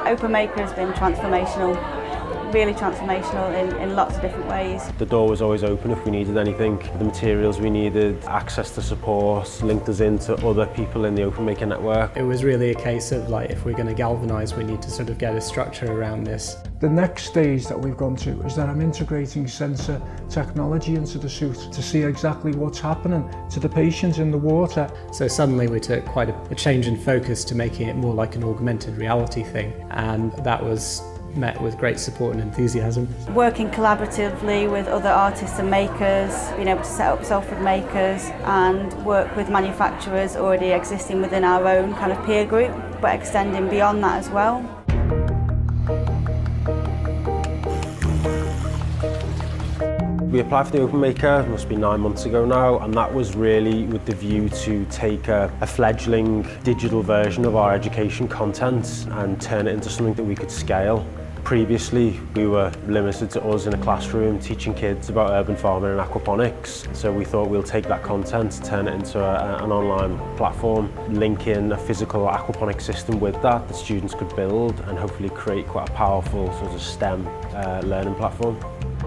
Open Maker has been transformational, really transformational in lots of different ways. The door was always open if we needed anything. The materials we needed, access to support, linked us into other people in the Open Maker network. It was really a case of like, if we're going to galvanise, we need to sort of get a structure around this. The next stage that we've gone to is that I'm integrating sensor technology into the suit to see exactly what's happening to the patient in the water. So suddenly we took quite a change in focus to making it more like an augmented reality thing, and that was met with great support and enthusiasm. Working collaboratively with other artists and makers, being able to set up Salford makers and work with manufacturers already existing within our own kind of peer group, but extending beyond that as well. We applied for the Open Maker, it must be 9 months ago now, and that was really with the view to take a fledgling digital version of our education content and turn it into something that we could scale. Previously, we were limited to us in a classroom teaching kids about urban farming and aquaponics. So we thought we'll take that content, turn it into an online platform, link in a physical aquaponic system with that students could build and hopefully create quite a powerful sort of STEM learning platform.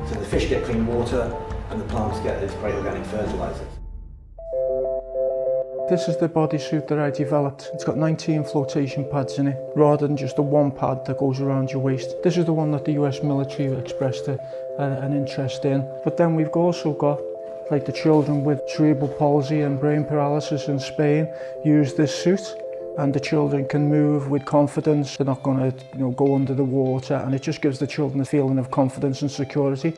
So the fish get clean water and the plants get these great organic fertilisers. This is the bodysuit that I developed. It's got 19 flotation pads in it, rather than just the one pad that goes around your waist. This is the one that the US military expressed an interest in. But then we've also got like the children with cerebral palsy and brain paralysis in Spain use this suit. And the children can move with confidence. They're not going to go under the water, and it just gives the children a feeling of confidence and security.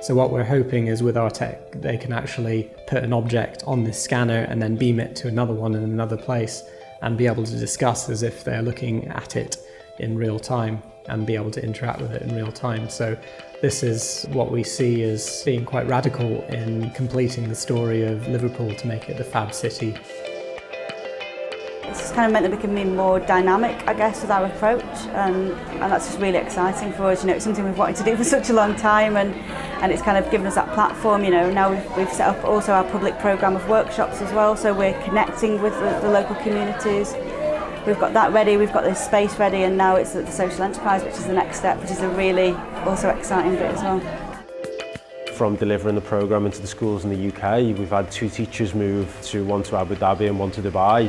So what we're hoping is with our tech, they can actually put an object on this scanner and then beam it to another one in another place and be able to discuss as if they're looking at it in real time and be able to interact with it in real time. So this is what we see as being quite radical in completing the story of Liverpool to make it the Fab City. It's just kind of meant that we can be more dynamic, I guess, with our approach, and that's just really exciting for us. It's something we've wanted to do for such a long time, and it's kind of given us that platform. Now we've set up also our public programme of workshops as well, so we're connecting with the local communities. We've got that ready, we've got this space ready, and now it's the social enterprise, which is the next step, which is a really also exciting bit as well. From delivering the programme into the schools in the UK, we've had 2 teachers move, one to Abu Dhabi and one to Dubai,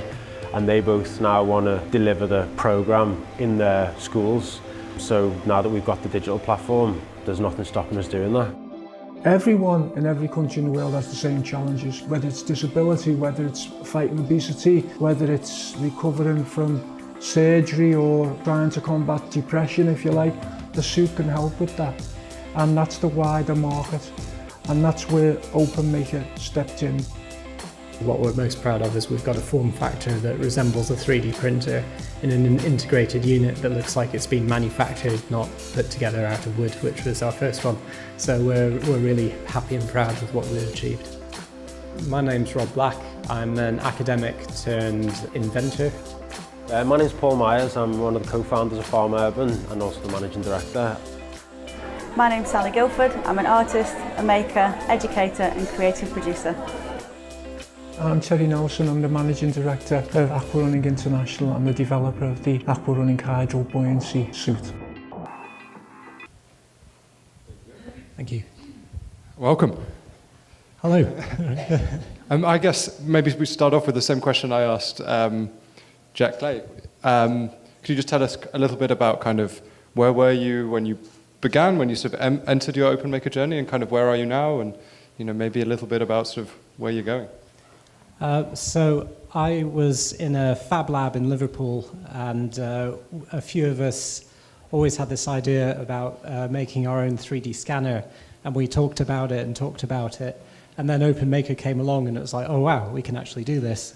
and they both now want to deliver the programme in their schools. So now that we've got the digital platform, there's nothing stopping us doing that. Everyone in every country in the world has the same challenges, whether it's disability, whether it's fighting obesity, whether it's recovering from surgery or trying to combat depression, if you like. The suit can help with that, and that's the wider market, and that's where Open Maker stepped in. What we're most proud of is we've got a form factor that resembles a 3D printer in an integrated unit that looks like it's been manufactured, not put together out of wood, which was our first one. So we're really happy and proud with what we've achieved. My name's Rob Black. I'm an academic turned inventor. My name's Paul Myers. I'm one of the co-founders of Farm Urban and also the managing director. My name's Sally Guilford. I'm an artist, a maker, educator and creative producer. I'm Terry Nelson. I'm the Managing Director of Aqua Running International. I'm the developer of the Aqua Running Hydro Buoyancy suit. Thank you. Welcome. Hello. I guess maybe we start off with the same question I asked Jack Clay. Could you just tell us a little bit about kind of where were you when you began, when you sort of entered your Open Maker journey, and kind of where are you now, and maybe a little bit about sort of where you're going? So I was in a fab lab in Liverpool, and a few of us always had this idea about making our own 3D scanner, and we talked about it, and then Open Maker came along, and it was like, oh wow, we can actually do this.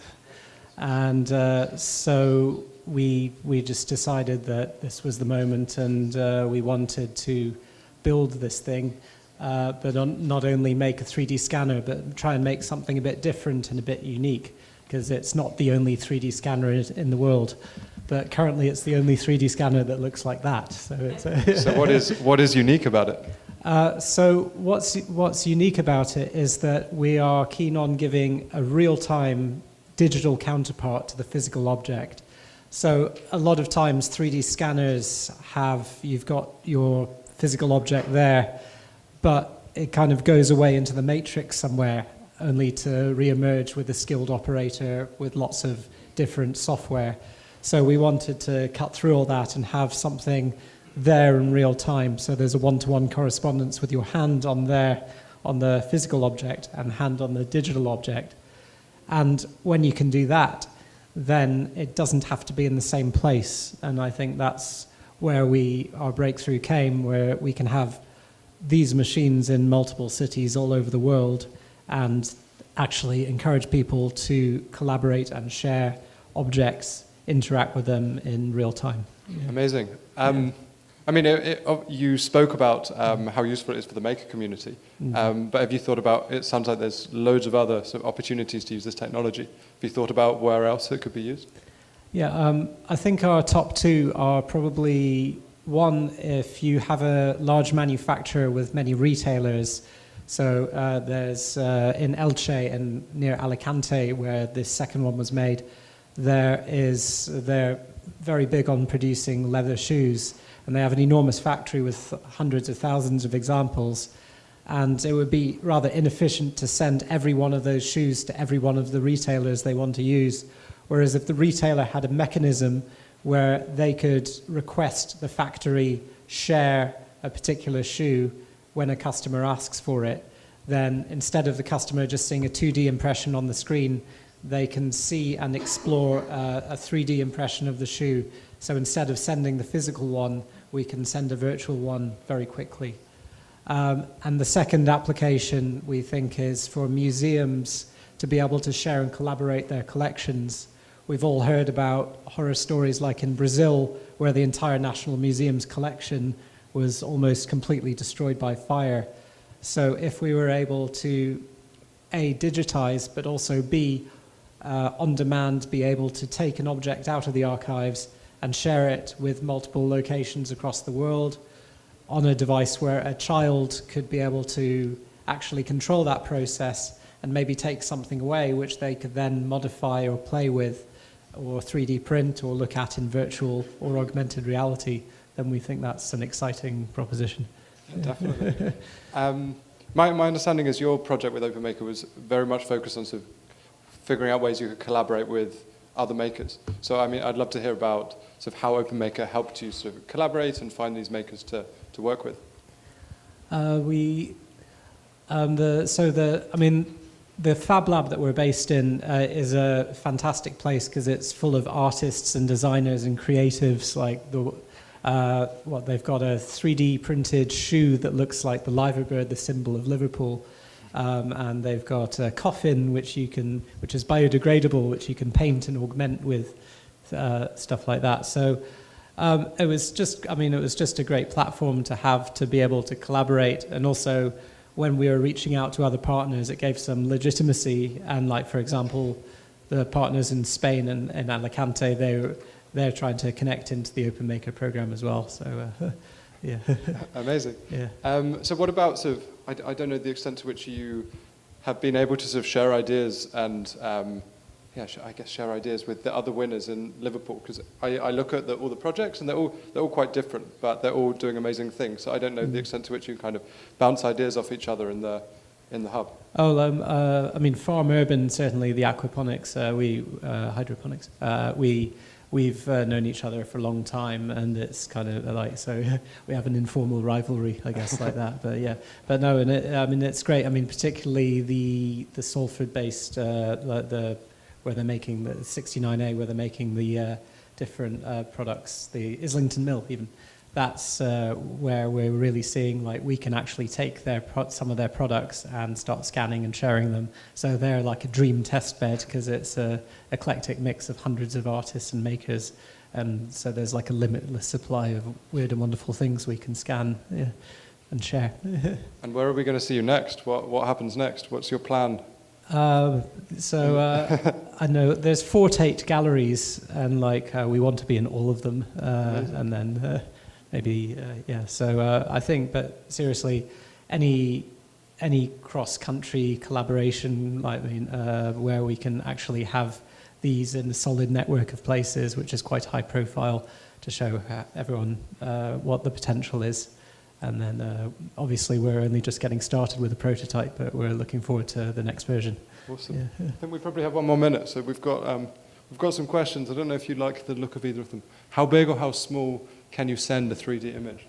And so we just decided that this was the moment, and we wanted to build this thing. But not only make a 3D scanner, but try and make something a bit different and a bit unique, because it's not the only 3D scanner in the world, but currently it's the only 3D scanner that looks like that. So it's So what is unique about it? So what's unique about it is that we are keen on giving a real-time digital counterpart to the physical object. So a lot of times 3D scanners you've got your physical object there, but it kind of goes away into the matrix somewhere, only to re-emerge with a skilled operator with lots of different software. So we wanted to cut through all that and have something there in real time. So there's a one-to-one correspondence with your hand on the physical object and hand on the digital object. And when you can do that, then it doesn't have to be in the same place. And I think that's where our breakthrough came, where we can have these machines in multiple cities all over the world and actually encourage people to collaborate and share objects, interact with them in real time. Yeah. Amazing. I mean, you spoke about how useful it is for the maker community, but have you thought about, it sounds like there's loads of other sort of opportunities to use this technology. Have you thought about where else it could be used? Yeah, I think our top two are probably, one, if you have a large manufacturer with many retailers. So there's in Elche and near Alicante, where this second one was made, they're very big on producing leather shoes. And they have an enormous factory with hundreds of thousands of examples. And it would be rather inefficient to send every one of those shoes to every one of the retailers they want to use. Whereas if the retailer had a mechanism where they could request the factory share a particular shoe when a customer asks for it, then instead of the customer just seeing a 2D impression on the screen, they can see and explore a 3D impression of the shoe. So instead of sending the physical one, we can send a virtual one very quickly. And the second application, we think, is for museums to be able to share and collaborate their collections. We've all heard about horror stories like in Brazil, where the entire National Museum's collection was almost completely destroyed by fire. So if we were able to, A, digitize, but also B, on demand, be able to take an object out of the archives and share it with multiple locations across the world on a device where a child could be able to actually control that process and maybe take something away which they could then modify or play with or 3D print or look at in virtual or augmented reality, then we think that's an exciting proposition. Yeah, definitely. My understanding is your project with OpenMaker was very much focused on sort of figuring out ways you could collaborate with other makers. So I mean, I'd love to hear about sort of how OpenMaker helped you sort of collaborate and find these makers to work with. The Fab Lab that we're based in is a fantastic place because it's full of artists and designers and creatives. Like they've got a 3D printed shoe that looks like the liverbird, the symbol of Liverpool. And they've got a coffin which is biodegradable, which you can paint and augment with stuff like that. So it was just a great platform to have to be able to collaborate, and also when we were reaching out to other partners, it gave some legitimacy. And like, for example, the partners in Spain and in Alicante, they're trying to connect into the OpenMaker program as well. So yeah. Amazing. Yeah. So what about sort of, I don't know the extent to which you have been able to sort of share ideas and, I guess share ideas with the other winners in Liverpool, because I look at all the projects and they're all quite different, but they're all doing amazing things. So I don't know the extent to which you kind of bounce ideas off each other in the hub. Farm Urban, certainly the aquaponics, hydroponics, we've known each other for a long time, and it's kind of like, so we have an informal rivalry, I guess, like that. But yeah, but no, and it's great. I mean, particularly the Salford-based, where they're making the 69A, where they're making the different products, the Islington Mill even. That's where we're really seeing, like, we can actually take some of their products and start scanning and sharing them. So they're like a dream test bed because it's a eclectic mix of hundreds of artists and makers. And so there's like a limitless supply of weird and wonderful things we can scan and share. And where are we going to see you next? What happens next? What's your plan? I know there's 48 galleries, and we want to be in all of them, and then So I think, but seriously, any cross-country collaboration, where we can actually have these in a solid network of places, which is quite high profile, to show everyone what the potential is. And then obviously we're only just getting started with the prototype, but we're looking forward to the next version. Awesome. Yeah. I think we probably have 1 more minute, so we've got some questions. I don't know if you like the look of either of them. How big or how small can you send a 3D image?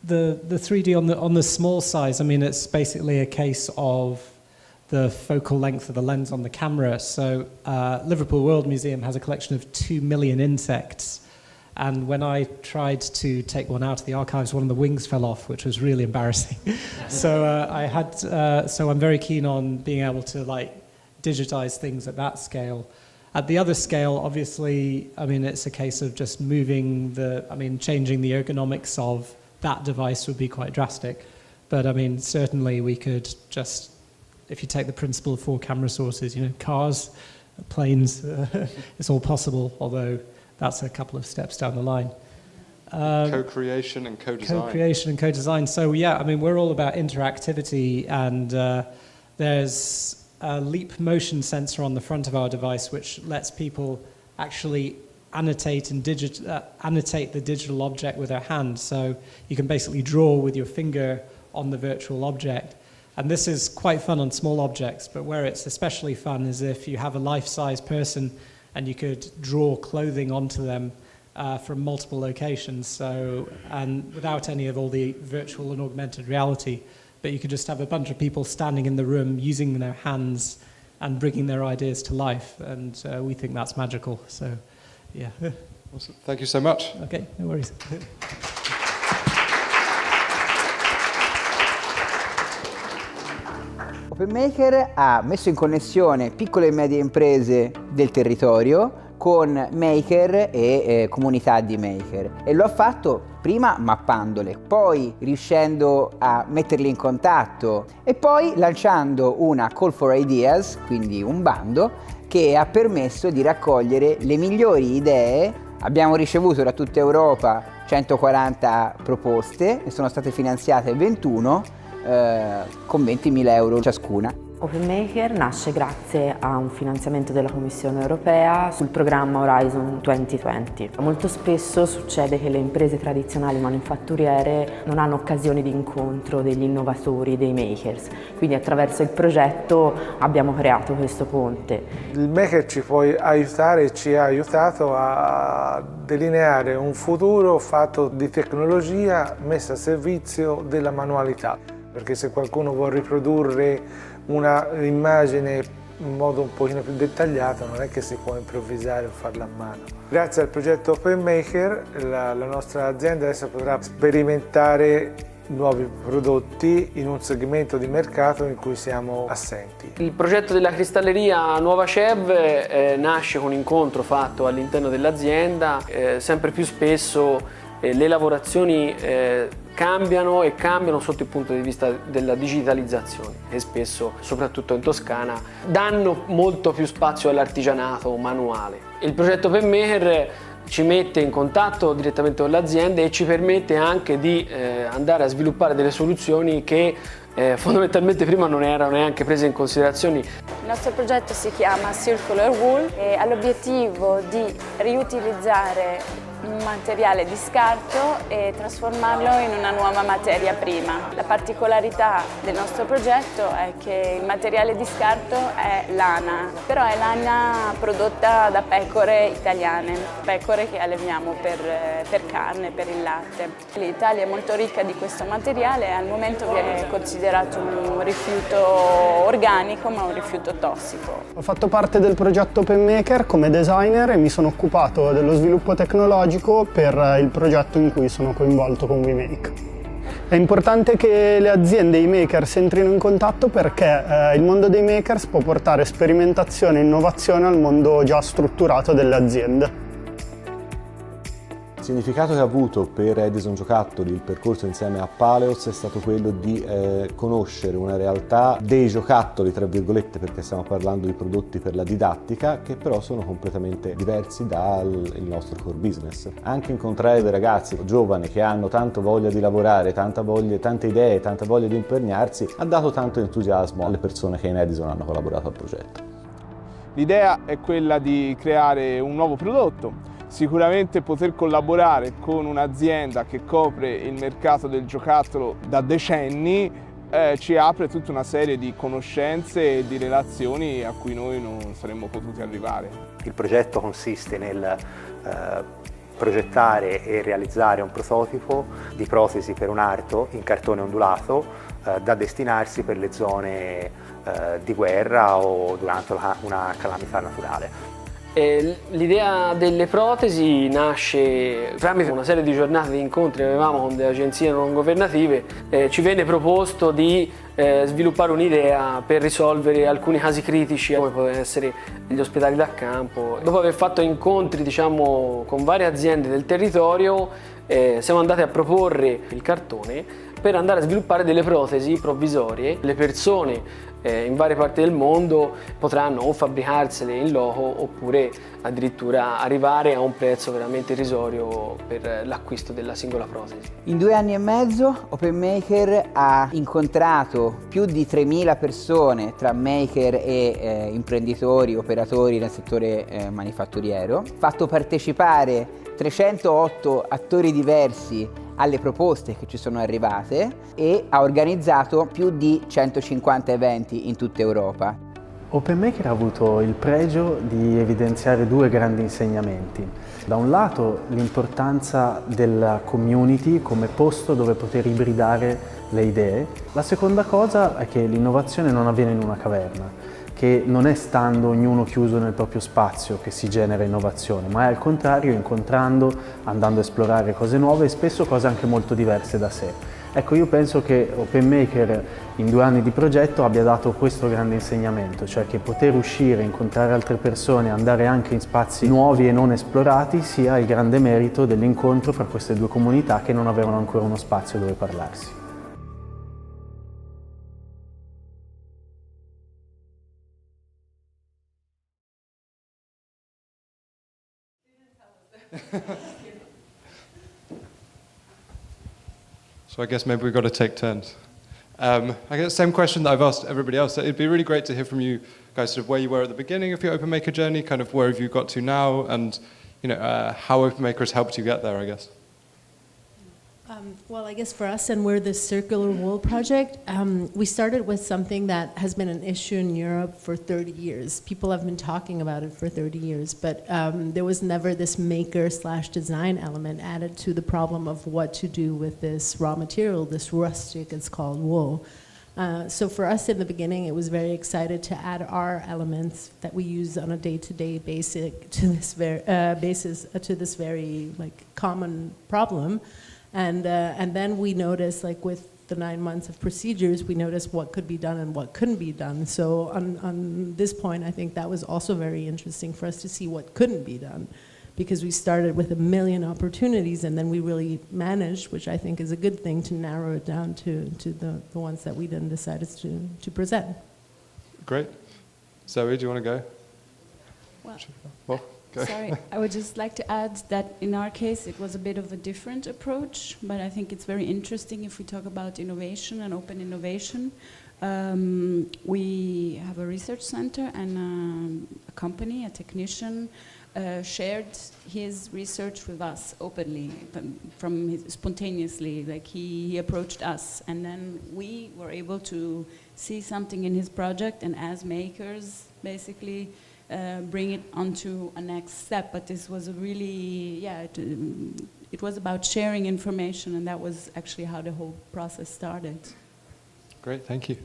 The 3D on the small size, I mean, it's basically a case of the focal length of the lens on the camera. So Liverpool World Museum has a collection of 2 million insects. And when I tried to take one out of the archives, one of the wings fell off, which was really embarrassing. So I'm very keen on being able to digitize things at that scale. At the other scale, obviously, I mean, it's a case of just changing the ergonomics of that device would be quite drastic. But I mean, certainly we could just, if you take the principle of 4 camera sources, cars, planes, it's all possible, although that's a couple of steps down the line. Co-creation and co-design. Co-creation and co-design. So yeah, I mean, we're all about interactivity, and there's a leap motion sensor on the front of our device, which lets people actually annotate the digital object with their hand. So you can basically draw with your finger on the virtual object. And this is quite fun on small objects, but where it's especially fun is if you have a life-size person and you could draw clothing onto them from multiple locations, and without any of all the virtual and augmented reality, but you could just have a bunch of people standing in the room using their hands and bringing their ideas to life, and we think that's magical. So, yeah. Awesome. Thank you so much. Okay, no worries. OpenMaker ha messo in connessione piccole e medie imprese del territorio con maker e comunità di maker, e lo ha fatto prima mappandole, poi riuscendo a metterli in contatto e poi lanciando una call for ideas, quindi un bando che ha permesso di raccogliere le migliori idee. Abbiamo ricevuto da tutta Europa 140 proposte, ne sono state finanziate 21 con 20.000 euro ciascuna. OpenMaker nasce grazie a un finanziamento della Commissione europea sul programma Horizon 2020. Molto spesso succede che le imprese tradizionali manifatturiere non hanno occasioni di incontro degli innovatori, dei makers, quindi attraverso il progetto abbiamo creato questo ponte. Il maker ci può aiutare e ci ha aiutato a delineare un futuro fatto di tecnologia messa a servizio della manualità, perché se qualcuno vuole riprodurre una immagine in modo un pochino più dettagliato non è che si può improvvisare o farla a mano. Grazie al progetto OpenMaker la nostra azienda adesso potrà sperimentare nuovi prodotti in un segmento di mercato in cui siamo assenti. Il progetto della cristalleria Nuova CEV nasce con un incontro fatto all'interno dell'azienda. Sempre più spesso le lavorazioni cambiano sotto il punto di vista della digitalizzazione, e spesso, soprattutto in Toscana, danno molto più spazio all'artigianato manuale. Il progetto OpenMaker ci mette in contatto direttamente con le aziende e ci permette anche di andare a sviluppare delle soluzioni che fondamentalmente prima non erano neanche prese in considerazione. Il nostro progetto si chiama Circular Wool e ha l'obiettivo di riutilizzare un materiale di scarto e trasformarlo in una nuova materia prima. La particolarità del nostro progetto è che il materiale di scarto è lana, però è lana prodotta da pecore italiane, pecore che alleviamo per carne, per il latte. L'Italia è molto ricca di questo materiale e al momento viene considerato un rifiuto organico, ma un rifiuto tossico. Ho fatto parte del progetto OpenMaker come designer e mi sono occupato dello sviluppo tecnologico per il progetto in cui sono coinvolto con WeMake. È importante che le aziende e i makers entrino in contatto perché il mondo dei makers può portare sperimentazione e innovazione al mondo già strutturato delle aziende. significato che ha avuto per Edison Giocattoli il percorso insieme a Paleos è stato quello di conoscere una realtà dei giocattoli, tra virgolette, perché stiamo parlando di prodotti per la didattica, che però sono completamente diversi dal nostro core business. Anche incontrare dei ragazzi giovani che hanno tanto voglia di lavorare, tante idee, tanta voglia di impegnarsi, ha dato tanto entusiasmo alle persone che in Edison hanno collaborato al progetto. L'idea è quella di creare un nuovo prodotto. Sicuramente poter collaborare con un'azienda che copre il mercato del giocattolo da decenni ci apre tutta una serie di conoscenze e di relazioni a cui noi non saremmo potuti arrivare. Il progetto consiste nel progettare e realizzare un prototipo di protesi per un arto in cartone ondulato da destinarsi per le zone di guerra o durante una calamità naturale. L'idea delle protesi nasce tramite una serie di giornate di incontri che avevamo con delle agenzie non governative. Ci venne proposto di sviluppare un'idea per risolvere alcuni casi critici come possono essere gli ospedali da campo. Dopo aver fatto incontri, diciamo, con varie aziende del territorio, siamo andati a proporre il cartone per andare a sviluppare delle protesi provvisorie. Le persone in varie parti del mondo potranno o fabbricarsele in loco oppure addirittura arrivare a un prezzo veramente irrisorio per l'acquisto della singola protesi. In 2 anni e mezzo OpenMaker ha incontrato più di 3.000 persone tra maker e imprenditori, operatori nel settore manifatturiero, fatto partecipare 308 attori diversi alle proposte che ci sono arrivate e ha organizzato più di 150 eventi in tutta Europa. OpenMaker ha avuto il pregio di evidenziare 2 grandi insegnamenti. Da un lato l'importanza della community come posto dove poter ibridare le idee. La seconda cosa è che l'innovazione non avviene in una caverna, che non è stando ognuno chiuso nel proprio spazio che si genera innovazione, ma è al contrario incontrando, andando a esplorare cose nuove e spesso cose anche molto diverse da sé. Ecco, io penso che OpenMaker in 2 anni di progetto abbia dato questo grande insegnamento, cioè che poter uscire, incontrare altre persone, andare anche in spazi nuovi e non esplorati sia il grande merito dell'incontro fra queste 2 comunità che non avevano ancora uno spazio dove parlarsi. So I guess maybe we've got to take turns. I guess same question that I've asked everybody else. It'd be really great to hear from you guys, sort of where you were at the beginning of your OpenMaker journey, kind of where have you got to now, and how OpenMaker has helped you get there, I guess. Well, I guess for us, and we're the Circular Wool Project, we started with something that has been an issue in Europe for 30 years. People have been talking about it for 30 years, but there was never this maker/design element added to the problem of what to do with this raw material, this rustic, it's called wool. So for us in the beginning, it was very excited to add our elements that we use on a day-to-day basis to this very common problem. And then we noticed, with the 9 months of procedures, we noticed what could be done and what couldn't be done. So on this point, I think that was also very interesting for us to see what couldn't be done, because we started with a million opportunities, and then we really managed, which I think is a good thing, to narrow it down to the ones that we then decided to present. Great. Zoe, do you want to go? Well, sorry, I would just like to add that in our case it was a bit of a different approach, but I think it's very interesting if we talk about innovation and open innovation. We have a research center and a company, a technician, shared his research with us openly, spontaneously. He approached us, and then we were able to see something in his project, and as makers, basically, bring it onto a next step. But this was a really, it was about sharing information, and that was actually how the whole process started. Great, thank you.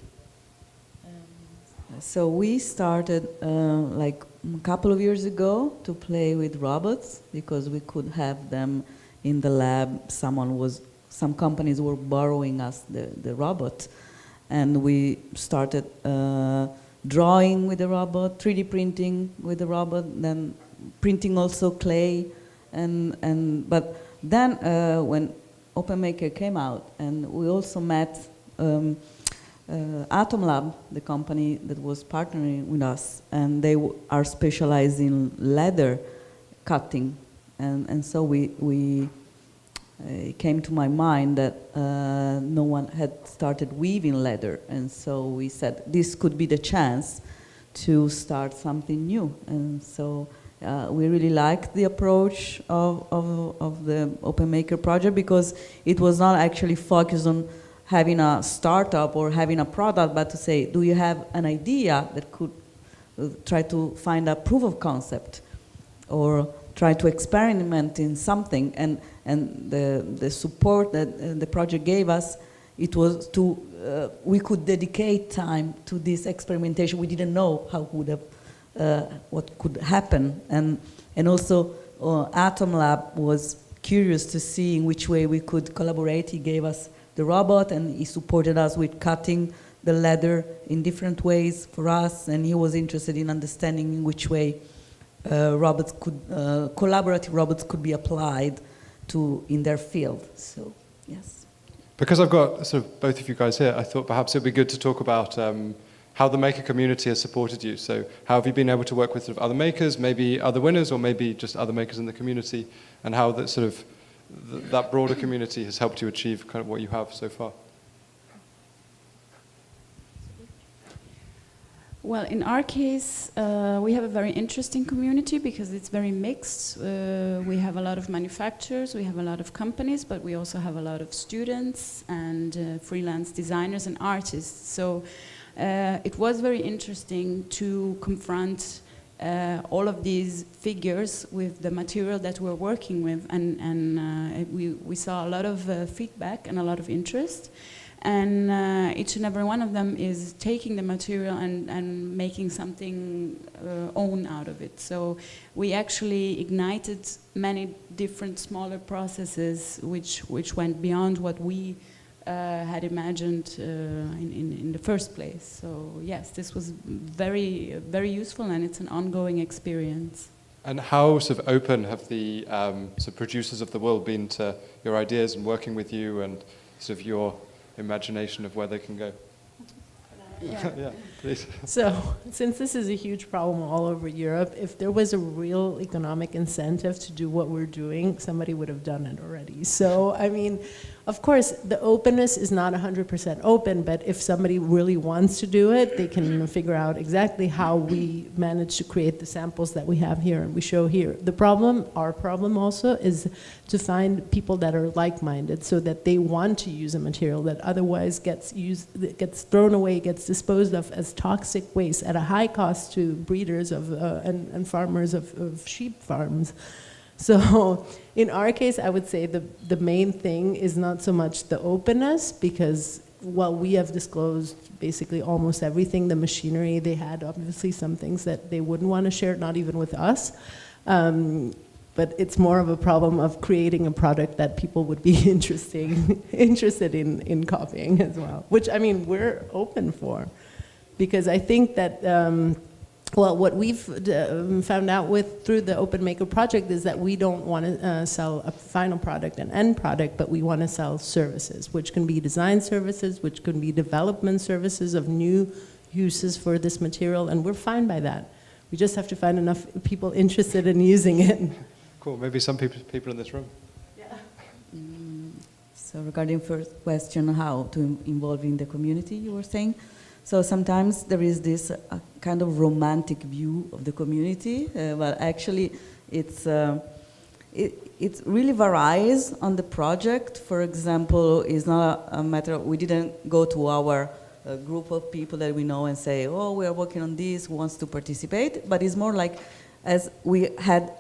So we started a couple of years ago to play with robots, because we could have them in the lab. Some companies were borrowing us the robot, and we started drawing with the robot, 3D printing with the robot, then printing also clay, but Then when OpenMaker came out, and we also met Atom Lab, the company that was partnering with us, and they are specialized in leather cutting, and so it came to my mind that no one had started weaving leather, and so we said this could be the chance to start something new, and so we really liked the approach of the OpenMaker project, because it was not actually focused on having a startup or having a product, but to say, do you have an idea that could try to find a proof of concept, or try to experiment in something, and the support that the project gave us, it was to, we could dedicate time to this experimentation. We didn't know how would have, what could happen, and also Atom Lab was curious to see in which way we could collaborate. He gave us the robot, and he supported us with cutting the leather in different ways for us, and he was interested in understanding in which way robots could, collaborative robots could be applied to in their field. So, yes. Because I've got sort of both of you guys here, I thought perhaps it'd be good to talk about how the maker community has supported you. So how have you been able to work with sort of other makers, maybe other winners, or maybe just other makers in the community, and how that sort of that broader community has helped you achieve kind of what you have so far? Well, in our case, we have a very interesting community because it's very mixed. We have a lot of manufacturers, we have a lot of companies, but we also have a lot of students and freelance designers and artists. So it was very interesting to confront all of these figures with the material that we're working with, and we saw a lot of feedback and a lot of interest. And each and every one of them is taking the material and making something own out of it. So we actually ignited many different smaller processes which went beyond what we had imagined in the first place. So yes, this was very, very useful, and it's an ongoing experience. And how sort of open have the sort of producers of the world been to your ideas and working with you and sort of your imagination of where they can go? Yeah. Yeah, please. So, since this is a huge problem all over Europe, if there was a real economic incentive to do what we're doing, somebody would have done it already. So, I mean, of course, the openness is not 100% open, but if somebody really wants to do it, they can figure out exactly how we manage to create the samples that we have here and we show here. The problem, our problem also, is to find people that are like-minded so that they want to use a material that otherwise gets thrown away, gets disposed of as toxic waste at a high cost to breeders of and farmers of sheep farms. So in our case, I would say the main thing is not so much the openness, because while we have disclosed basically almost everything, the machinery, they had obviously some things that they wouldn't want to share, not even with us. But it's more of a problem of creating a product that people would be interested in copying as well, which, I mean, we're open for. Because I think that, well, what we've found out through the OpenMaker project is that we don't want to sell a final product, an end product, but we want to sell services, which can be design services, which can be development services of new uses for this material, and we're fine by that. We just have to find enough people interested in using it. Cool, maybe some people in this room. Yeah. So regarding first question, how to involve in the community, you were saying. So sometimes there is this kind of romantic view of the community, but actually it really varies on the project. For example, it's not a matter of, we didn't go to our group of people that we know and say, oh, we are working on this, who wants to participate? But it's more like, as we had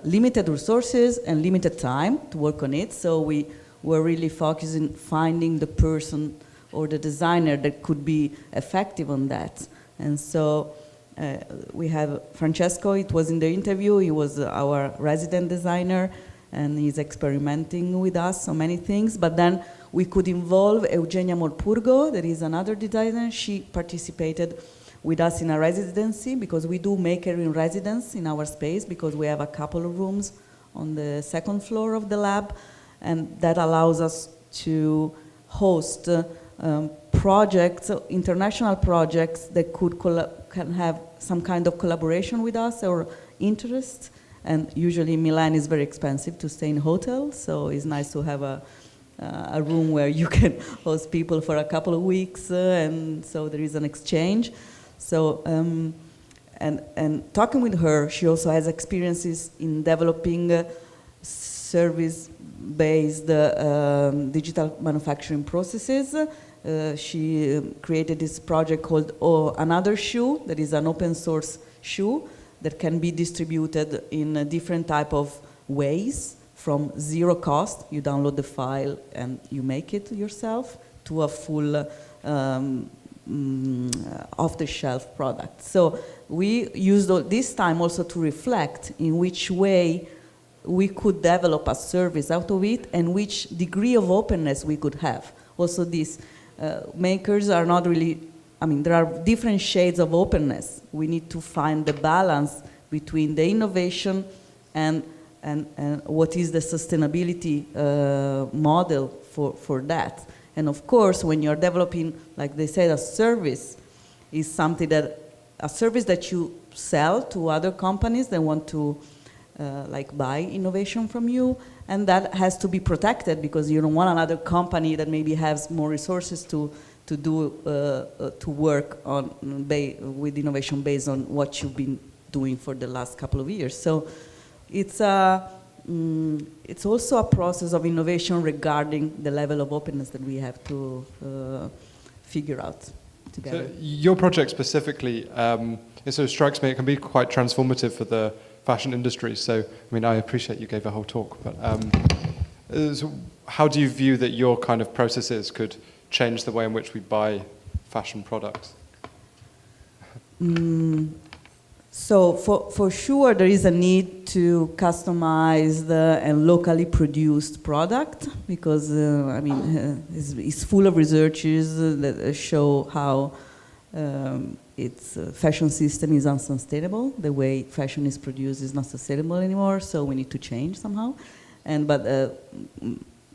limited resources and limited time to work on it, so we were really focusing on finding the person or the designer that could be effective on that. And so we have Francesco, it was in the interview, he was our resident designer, and he's experimenting with us on many things. But then we could involve Eugenia Morpurgo, that is another designer. She participated with us in a residency, because we do maker in residence in our space, because we have a couple of rooms on the second floor of the lab, and that allows us to host projects, international projects that can have some kind of collaboration with us or interest. And usually Milan is very expensive to stay in hotels, so it's nice to have a room where you can host people for a couple of weeks, and so there is an exchange. So, and talking with her, she also has experiences in developing service-based digital manufacturing processes. She created this project called Another Shoe, that is an open source shoe that can be distributed in different type of ways, from zero cost, you download the file and you make it yourself, to a full off-the-shelf product. So we used this time also to reflect in which way we could develop a service out of it and which degree of openness we could have. Also these makers are not really, I mean, there are different shades of openness. We need to find the balance between the innovation and what is the sustainability model for that. And of course, when you're developing, like they said, a service is something that, a service that you sell to other companies that want to like buy innovation from you, and that has to be protected because you don't want another company that maybe has more resources to work on with innovation based on what you've been doing for the last couple of years. So it's also a process of innovation regarding the level of openness that we have to figure out together. So your project specifically, it sort of strikes me, it can be quite transformative for the fashion industry. So, I mean, I appreciate you gave a whole talk, but so how do you view that your kind of processes could change the way in which we buy fashion products? So for sure there is a need to customize and locally produced product because I mean it's full of researches that show how its fashion system is unsustainable. The way fashion is produced is not sustainable anymore, so we need to change somehow. But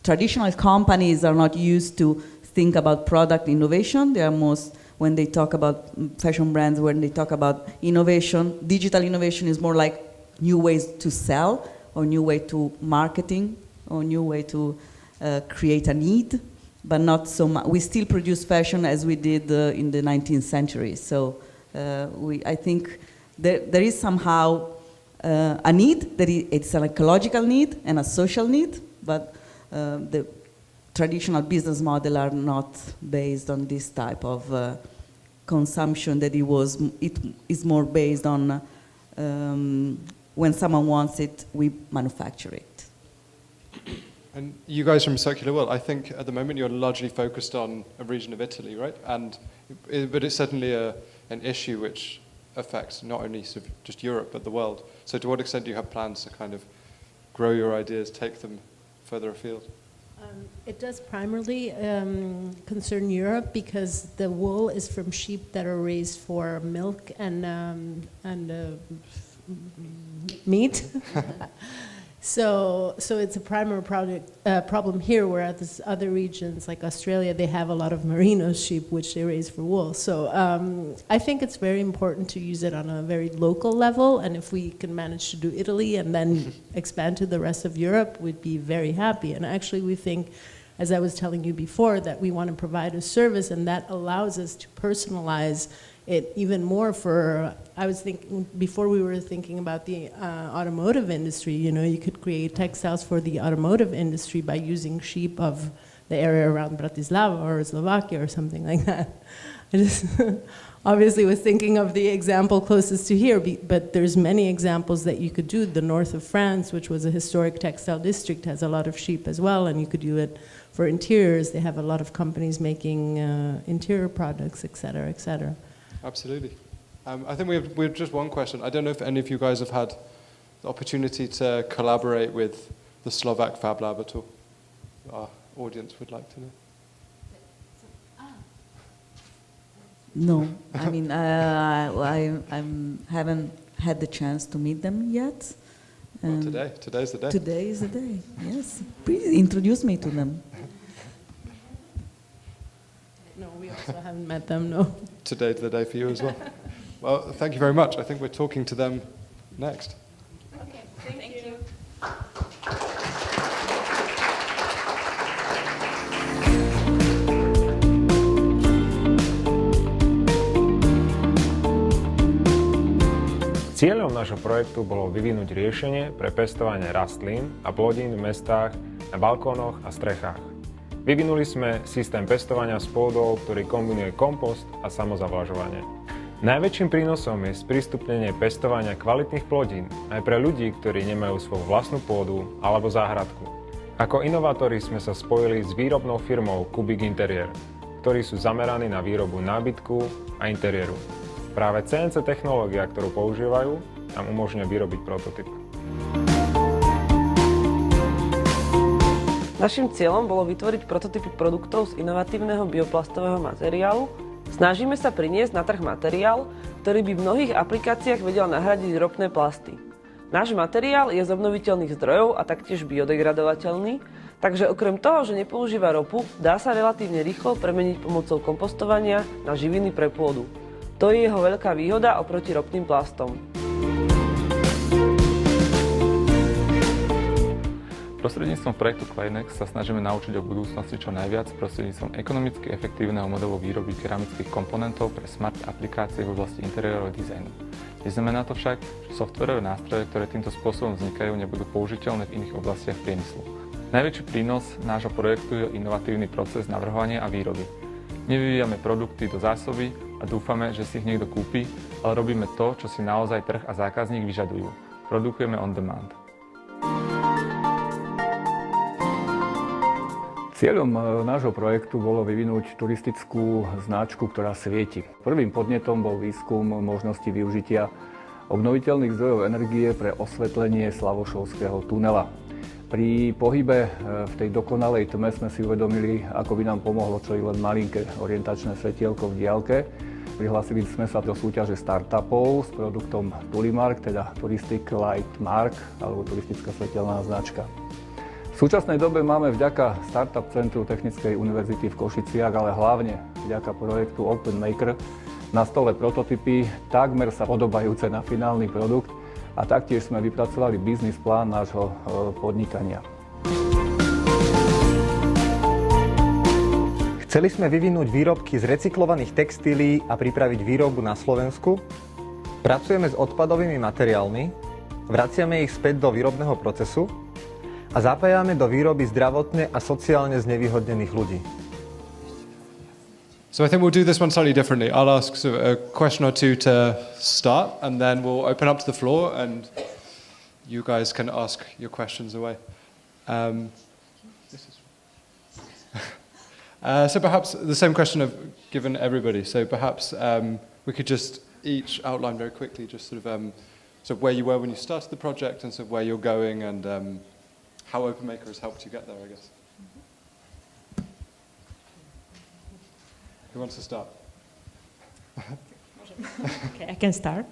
traditional companies are not used to think about product innovation. They are most, when they talk about fashion brands, when they talk about innovation, digital innovation is more like new ways to sell or new way to marketing or new way to create a need, but not so much. We still produce fashion as we did in the 19th century. So I think there is somehow a need, it's an ecological need and a social need, but the traditional business model are not based on this type of consumption, that it is more based on when someone wants it, we manufacture it. And you guys from Circular World, I think at the moment you're largely focused on a region of Italy, right? But it's certainly an issue which affects not only sort of just Europe, but the world. So to what extent do you have plans to kind of grow your ideas, take them further afield? It does primarily concern Europe because the wool is from sheep that are raised for milk and meat. So it's a primary problem here, whereas other regions like Australia, they have a lot of merino sheep which they raise for wool. So I think it's very important to use it on a very local level, and if we can manage to do Italy and then expand to the rest of Europe, we'd be very happy. And actually we think, as I was telling you before, that we want to provide a service, and that allows us to personalize it even more for, I was thinking, before we were thinking about the automotive industry, you know, you could create textiles for the automotive industry by using sheep of the area around Bratislava or Slovakia or something like that. I just obviously was thinking of the example closest to here, but there's many examples that you could do. The north of France, which was a historic textile district, has a lot of sheep as well, and you could do it for interiors. They have a lot of companies making interior products, et cetera, et cetera. Absolutely. I think we have just one question. I don't know if any of you guys have had the opportunity to collaborate with the Slovak Fab Lab at all. Our audience would like to know. No, I mean, I haven't had the chance to meet them yet. Well, today's the day. Today is the day, yes. Please introduce me to them. No, we also haven't met them, no. Today's the day for you as well. Well, thank you very much. I think we're talking to them next. Okay, thank you. Cieľom nášho projektu bolo vyvinúť riešenie pre pestovanie rastlín a plodín v mestách, na balkónoch a strechách. Vyvinuli sme systém pestovania s pôdou, ktorý kombinuje kompost a samozavlažovanie. Najväčším prínosom je sprístupnenie pestovania kvalitných plodín aj pre ľudí, ktorí nemajú svoju vlastnú pôdu alebo záhradku. Ako inovátori sme sa spojili s výrobnou firmou Kubik Interiér, ktorí sú zameraní na výrobu nábytku a interiéru. Práve CNC technológia, ktorú používajú, nám umožňuje vyrobiť prototyp. Naším cieľom bolo vytvoriť prototypy produktov z inovatívneho bioplastového materiálu. Snažíme sa priniesť na trh materiál, ktorý by v mnohých aplikáciách vedel nahradiť ropné plasty. Náš materiál je z obnoviteľných zdrojov a taktiež biodegradovateľný, takže okrem toho, že nepoužíva ropu, dá sa relatívne rýchlo premeniť pomocou kompostovania na živiny pre pôdu. To je jeho veľká výhoda oproti ropným plastom. Prostredníctvom projektu Claynex sa snažíme naučiť o budúcnosti čo najviac prostredníctvom ekonomicky efektívneho modelu výroby keramických komponentov pre smart aplikácie v oblasti interiérového dizajnu. Neznamená to však, že softverové nástroje, ktoré týmto spôsobom vznikajú, nebudú použiteľné v iných oblastiach priemyslu. Najväčší prínos nášho projektu je inovatívny proces navrhovania a výroby. Nevyvíjame produkty do zásoby a dúfame, že si ich niekto kúpi, ale robíme to, čo si naozaj trh a zákazník vyžadujú. Produkujeme on demand. Cieľom nášho projektu bolo vyvinúť turistickú značku, ktorá svieti. Prvým podnetom bol výskum možnosti využitia obnoviteľných zdrojov energie pre osvetlenie Slavošovského tunela. Pri pohybe v tej dokonalej tme sme si uvedomili, ako by nám pomohlo čo i len malinké orientačné svetielko v diaľke. Prihlásili sme sa do súťaže startupov s produktom Tulimark, teda Touristic Light Mark, alebo turistická svetelná značka. V súčasnej dobe máme vďaka Startup Centru Technickej univerzity v Košiciach, ale hlavne vďaka projektu Open Maker na stole prototypy, takmer sa podobajúce na finálny produkt, a taktiež sme vypracovali biznis plán nášho podnikania. Chceli sme vyvinúť výrobky z recyklovaných textílií a pripraviť výrobu na Slovensku. Pracujeme s odpadovými materiálmi, vraciame ich späť do výrobného procesu a zapájame do výroby zdravotne a sociálne znevýhodnených ľudí. So I think we'll do this one slightly differently. I'll ask a question or two to start, and then we'll open up to the floor, and you guys can ask your questions away. So perhaps the same question I've given everybody. So perhaps we could just each outline very quickly, just sort of where you were when you started the project, and sort of where you're going, and how OpenMaker has helped you get there, I guess. Who wants to start? Okay, I can start.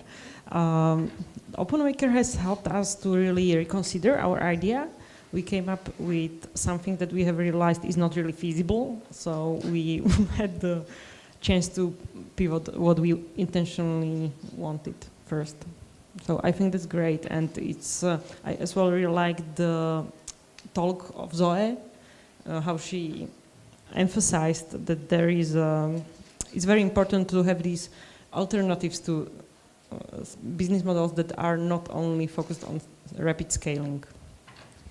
OpenMaker has helped us to really reconsider our idea. We came up with something that we have realized is not really feasible, so we had the chance to pivot what we intentionally wanted first. So I think that's great, and it's I as well really like the talk of Zoe, how she emphasized that there is it's very important to have these alternatives to business models that are not only focused on rapid scaling.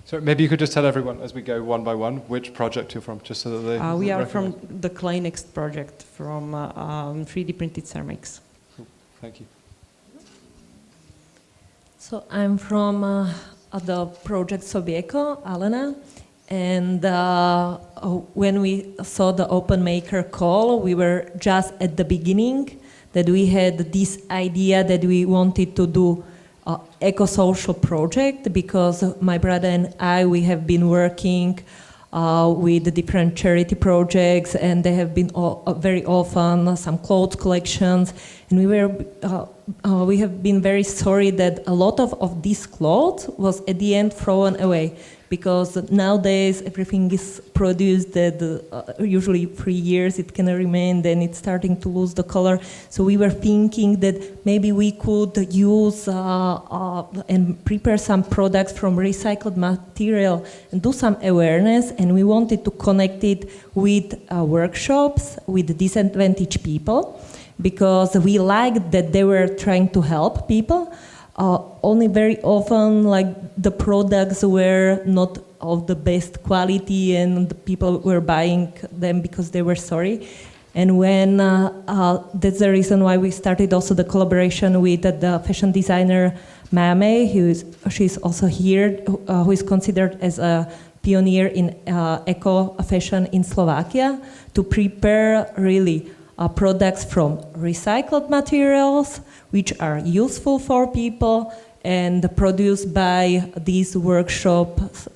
So maybe you could just tell everyone as we go one by one which project you're from, just so that they We are from recognize. the Claynex project, from 3D printed ceramics. Cool. Thank you. So I'm from the project s.r.o, Alena, and when we saw the OpenMaker call, we were just at the beginning, that we had this idea that we wanted to do eco-social project, because my brother and I, we have been working with the different charity projects, and they have been very often some clothes collections, And we have been very sorry that a lot of this cloth was at the end thrown away, because nowadays everything is produced that usually 3 years it can remain, then it's starting to lose the color. So we were thinking that maybe we could use and prepare some products from recycled material and do some awareness, and we wanted to connect it with workshops with disadvantaged people, because we liked that they were trying to help people. Only very often, like, the products were not of the best quality, and the people were buying them because they were sorry. And when that's the reason why we started also the collaboration with the fashion designer Mame, she's also here, who is considered as a pioneer in eco fashion in Slovakia, to prepare really products from recycled materials, which are useful for people, and produced by these workshops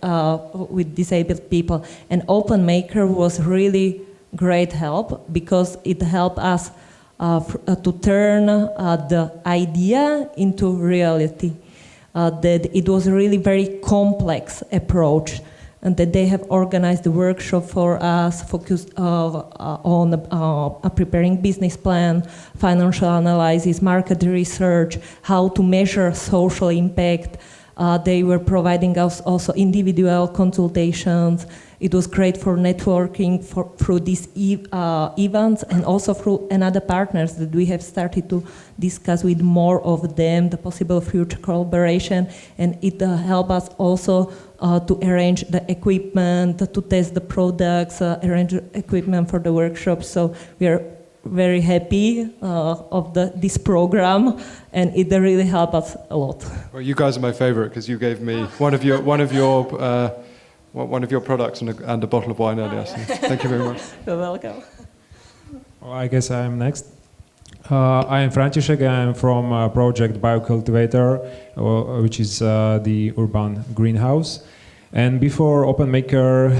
with disabled people. And Open Maker was really great help, because it helped us to turn the idea into reality. That it was a really very complex approach, and that they have organized the workshop for us, focused on preparing business plan, financial analysis, market research, how to measure social impact. They were providing us also individual consultations. It was great for networking through these events, and also through another partners that we have started to discuss with more of them, the possible future collaboration. And it helped us also to arrange the equipment, to test the products, arrange equipment for the workshops. So we are very happy of this program, and it really helped us a lot. Well, you guys are my favorite, because you gave me one of your products and a bottle of wine earlier. So thank you very much. You're welcome. Well, I guess I am next. I am František. I am from project Biocultivator, which is the urban greenhouse. And before Open Maker,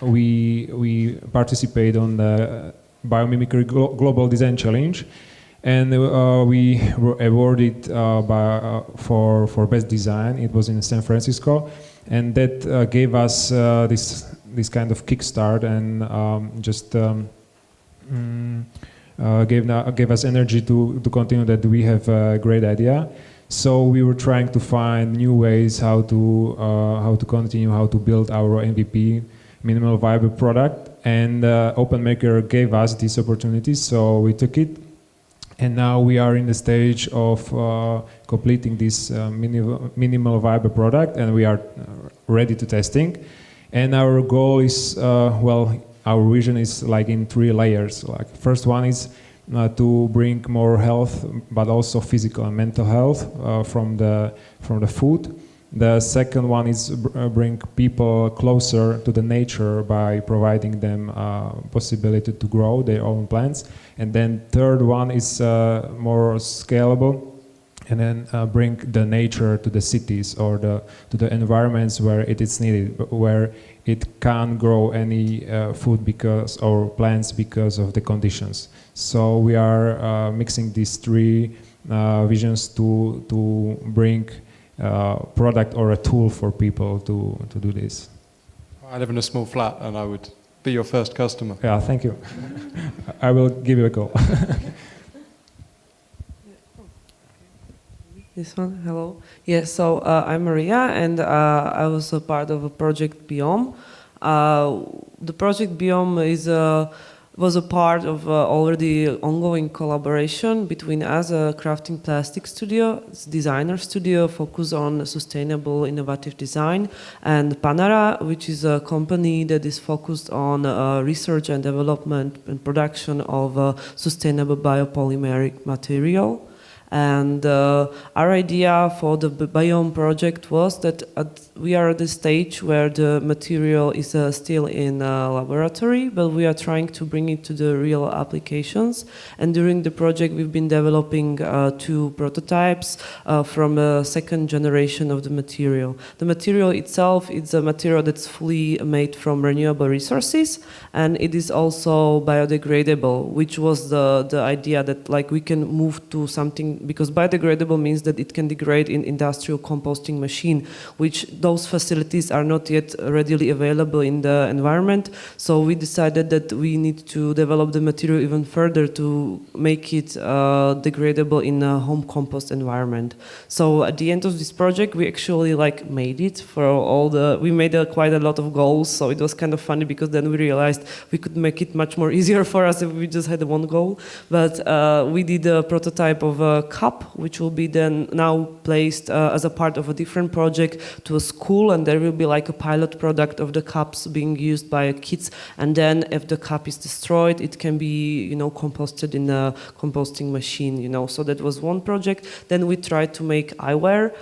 we participate on the Biomimicry Global Design Challenge, and we were awarded for best design. It was in San Francisco, and that gave us this kind of kickstart, and gave us energy to continue, that we have a great idea. So we were trying to find new ways how to continue, how to build our MVP, minimal viable product. And Open Maker gave us this opportunity, so we took it. And now we are in the stage of completing this minimal viable product, and we are ready to testing. And our goal is, our vision is like in 3 layers. Like, first one is to bring more health, but also physical and mental health from the food. The second one is bring people closer to the nature by providing them possibility to grow their own plants. And then third one is more scalable, and then bring the nature to the cities or to the environments where it is needed, where it can't grow any food or plants because of the conditions. So we are mixing these 3 visions to bring product or a tool for people to do this. I live in a small flat, and I would be your first customer. Yeah, thank you. I will give you a call. This one, hello. Yes, so I'm Maria, and I was a part of a project Biome. The project Biome was a part of already ongoing collaboration between us, a crafting plastic studio, designer studio focused on sustainable innovative design, and Panara, which is a company that is focused on research and development and production of sustainable biopolymeric material. And our idea for the biome project was that we are at the stage where the material is still in a laboratory, but we are trying to bring it to the real applications. And during the project, we've been developing 2 prototypes from a second generation of the material. The material itself is a material that's fully made from renewable resources, and it is also biodegradable, which was the idea that like we can move to something, because biodegradable means that it can degrade in industrial composting machine, which those facilities are not yet readily available in the environment. So we decided that we need to develop the material even further to make it degradable in a home compost environment. So at the end of this project, we actually like made it for all the, we made quite a lot of goals. So it was kind of funny because then we realized we could make it much more easier for us if we just had one goal. But we did a prototype of a cup, which will be then now placed as a part of a different project to a school, and there will be like a pilot product of the cups being used by kids. And then if the cup is destroyed, it can be, you know, composted in a composting machine, you know. So that was one project. Then we tried to make eyewear,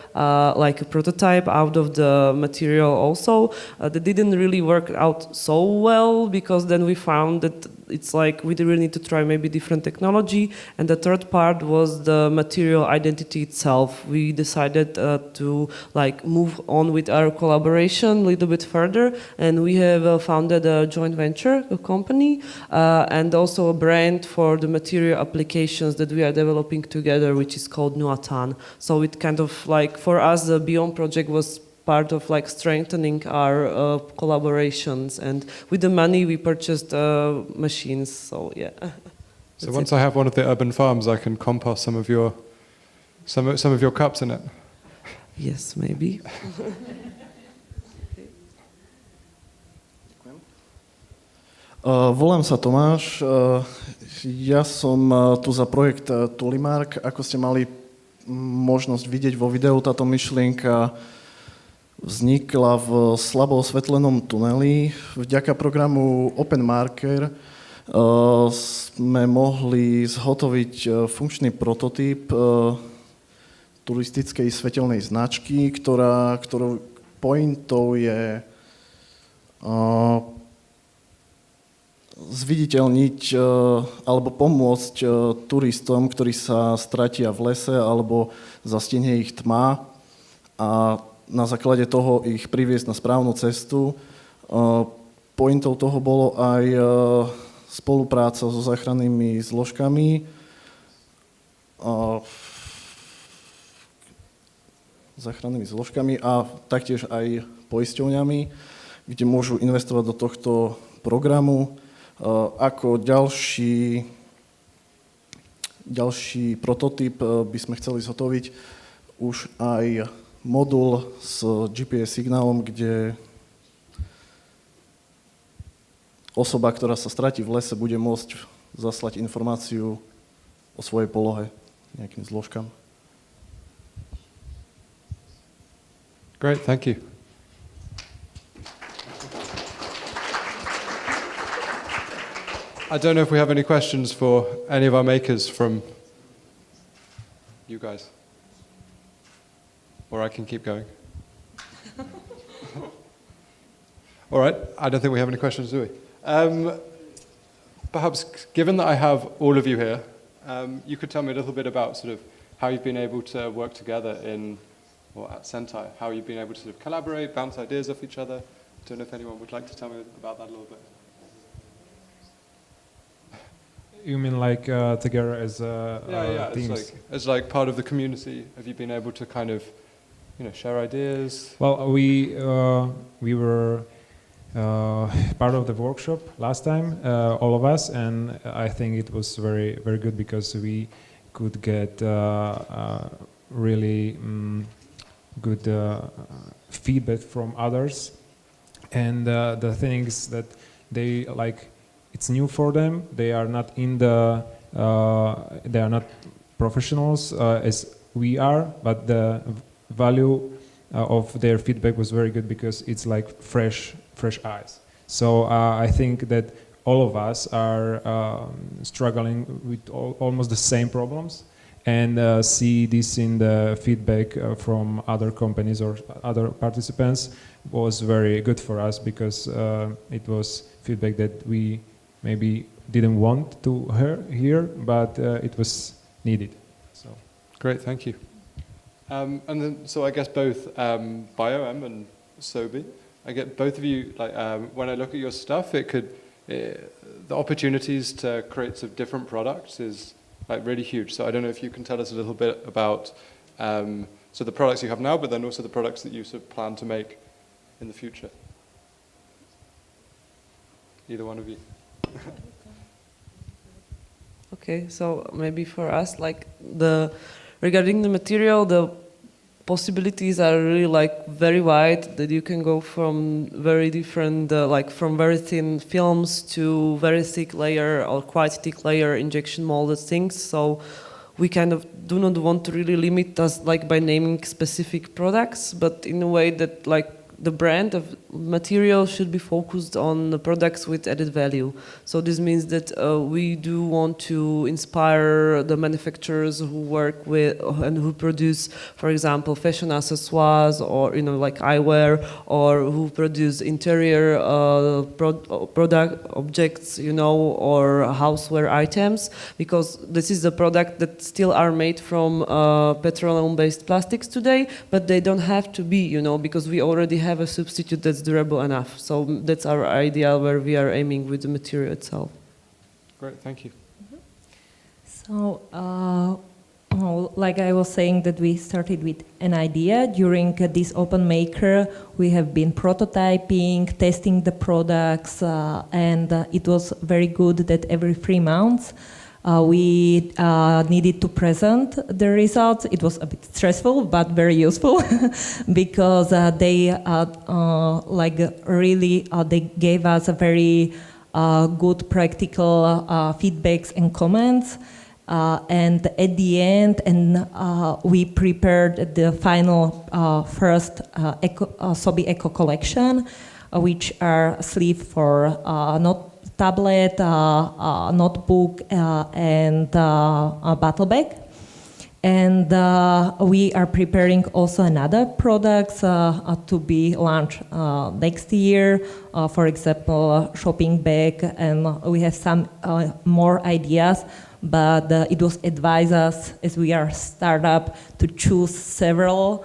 like a prototype out of the material also. That didn't really work out so well, because then we found that it's like we really need to try maybe different technology. And the third part was the material identity itself. We decided to like move on with our collaboration a little bit further, and we have founded a joint venture, a company, and also a brand for the material applications that we are developing together, which is called Nuatan. So it kind of like, for us, the Beyond project was part of like strengthening our collaborations, and with the money we purchased machines. So yeah. So once I have one of the urban farms, I can compost some of your cups in it. Yes, maybe. Volám sa Tomáš, ja som tu za projekt Tulimark. Ako ste mali možnosť vidieť vo videu, táto myšlienka vznikla v slabo osvetlenom tuneli. Vďaka programu Open Marker sme mohli zhotoviť funkčný prototyp turistickej svetelnej značky, ktorou pointou je zviditeľniť alebo pomôcť turistom, ktorí sa stratia v lese alebo zastihne ich tma, a na základe toho ich priviesť na správnu cestu. Pointou toho bolo aj spolupráca so záchrannými zložkami, a taktiež aj poisťovňami, kde môžu investovať do tohto programu. Ako ďalší prototyp by sme chceli zhotoviť už aj modul s GPS signálom, kde osoba, ktorá sa stratí v lese, bude môcť zaslať informáciu o svojej polohe nejakým zložkám. Great, thank you. I don't know if we have any questions for any of our makers from you guys. Or I can keep going. All right, I don't think we have any questions, do we? Perhaps, given that I have all of you here, you could tell me a little bit about sort of how you've been able to work together at Sentai, how you've been able to sort of collaborate, bounce ideas off each other. I don't know if anyone would like to tell me about that a little bit. You mean like together as teams? As like part of the community, have you been able to kind of, you know, share ideas? Well, we were part of the workshop last time, all of us, and I think it was very, very good because we could get really good feedback from others, and the things that they like. It's new for them. They are not they are not professionals as we are, but the value of their feedback was very good because it's like fresh eyes. So I think that all of us are struggling with almost the same problems, and see this in the feedback from other companies or other participants was very good for us, because it was feedback that we maybe didn't want to hear, but it was needed. So great, thank you. And then, so I guess both BioM and Sobi, I get both of you, like when I look at your stuff, the opportunities to create some different products is like really huge. So I don't know if you can tell us a little bit about so the products you have now, but then also the products that you sort of plan to make in the future. Either one of you. Okay, so maybe for us, like regarding the material, the possibilities are really like very wide, that you can go from very different, like from very thin films to very thick layer or quite thick layer injection molded things. So we kind of do not want to really limit us like by naming specific products, but in a way that like the brand of material should be focused on the products with added value. So this means that we do want to inspire the manufacturers who work with and who produce, for example, fashion accessoires or like eyewear, or who produce interior product objects, or houseware items, because this is a product that still are made from petroleum-based plastics today, but they don't have to be, because we already have a substitute that's durable enough. So that's our idea where we are aiming with the material itself. Great, thank you. So, like I was saying, that we started with an idea. During this Open Maker, we have been prototyping, testing the products, and it was very good that every 3 months we needed to present the results. It was a bit stressful, but very useful because they they gave us a very good practical feedbacks and comments. And at the end, we prepared the final first SOBI Eco collection, which are sleeve for not tablet, notebook, and a battle bag. And we are preparing also another products to be launched next year, for example, shopping bag, and we have some more ideas, but it was advised us, as we are a startup, to choose several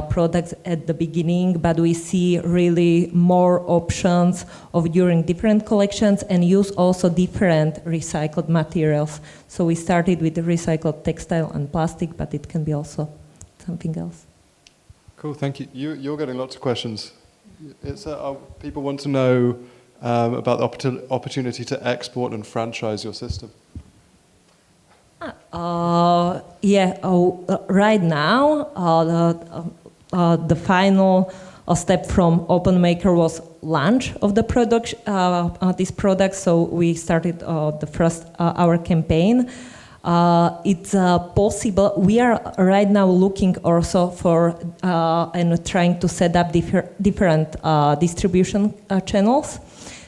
products at the beginning, but we see really more options of during different collections and use also different recycled materials. So we started with the recycled textile and plastic, but it can be also something else. Cool, thank you. You're getting lots of questions. People want to know about the opportunity to export and franchise your system. Right now, the final step from Open Maker was launch of the product, this product. So we started the first our campaign. It's possible. We are right now looking also for and trying to set up different distribution channels.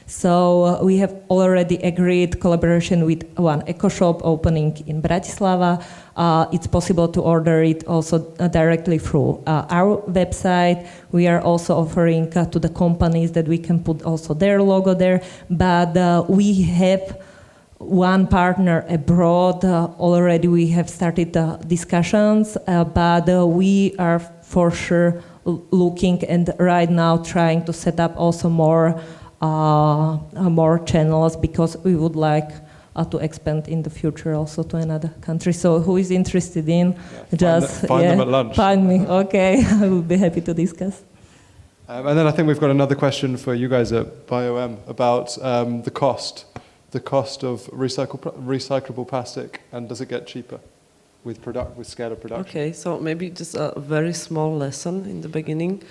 So we have already agreed collaboration with one eco shop opening in Bratislava. It's possible to order it also directly through our website. We are also offering to the companies that we can put also their logo there. But we have one partner abroad. Already we have started discussions, but we are for sure looking and right now trying to set up also more channels, because we would like to expand in the future also to another country. So who is interested in, find them at lunch. Find me, okay. I will be happy to discuss. And then I think we've got another question for you guys at BioM about the cost of recyclable plastic, and does it get cheaper with scale of production? Okay, so maybe just a very small lesson in the beginning.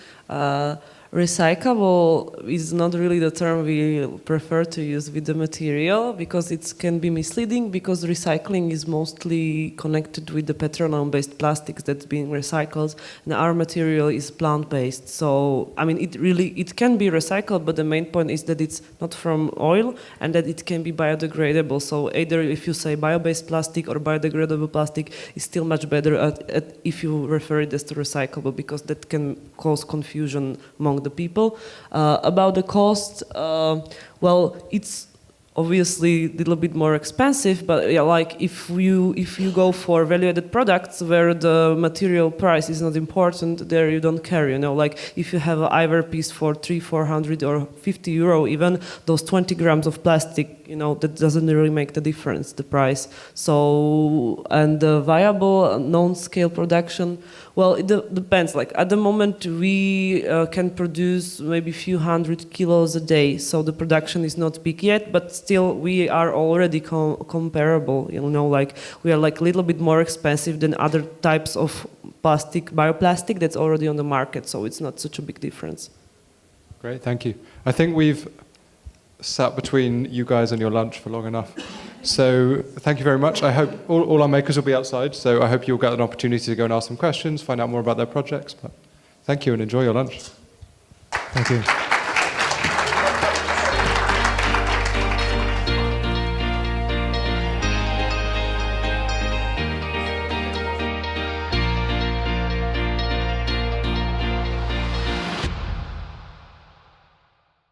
recyclable is not really the term we prefer to use with the material because it can be misleading because recycling is mostly connected with the petroleum-based plastics that's being recycled and our material is plant-based. So, I mean, it can be recycled, but the main point is that it's not from oil and that it can be biodegradable. So either if you say bio-based plastic or biodegradable plastic is still much better at if you refer it as to recyclable because that can cause confusion among the people. About the cost, well, it's obviously a little bit more expensive, but yeah, like if you go for value-added products where the material price is not important, there you don't care, you know, like if you have an ivory piece for 300, 400 or 50 euro even, those 20 grams of plastic, you know, that doesn't really make the difference, the price. So, and the viable non-scale production, well, it depends. Like at the moment, we can produce maybe a few hundred kilos a day. So the production is not big yet, but still we are already comparable. You know, like we are like a little bit more expensive than other types of plastic, bioplastic that's already on the market. So it's not such a big difference. Great, thank you. I think we've sat between you guys and your lunch for long enough. So thank you very much. I hope all our makers will be outside, so I hope you'll get an opportunity to go and ask some questions, find out more about their projects. But thank you and enjoy your lunch. Thank you.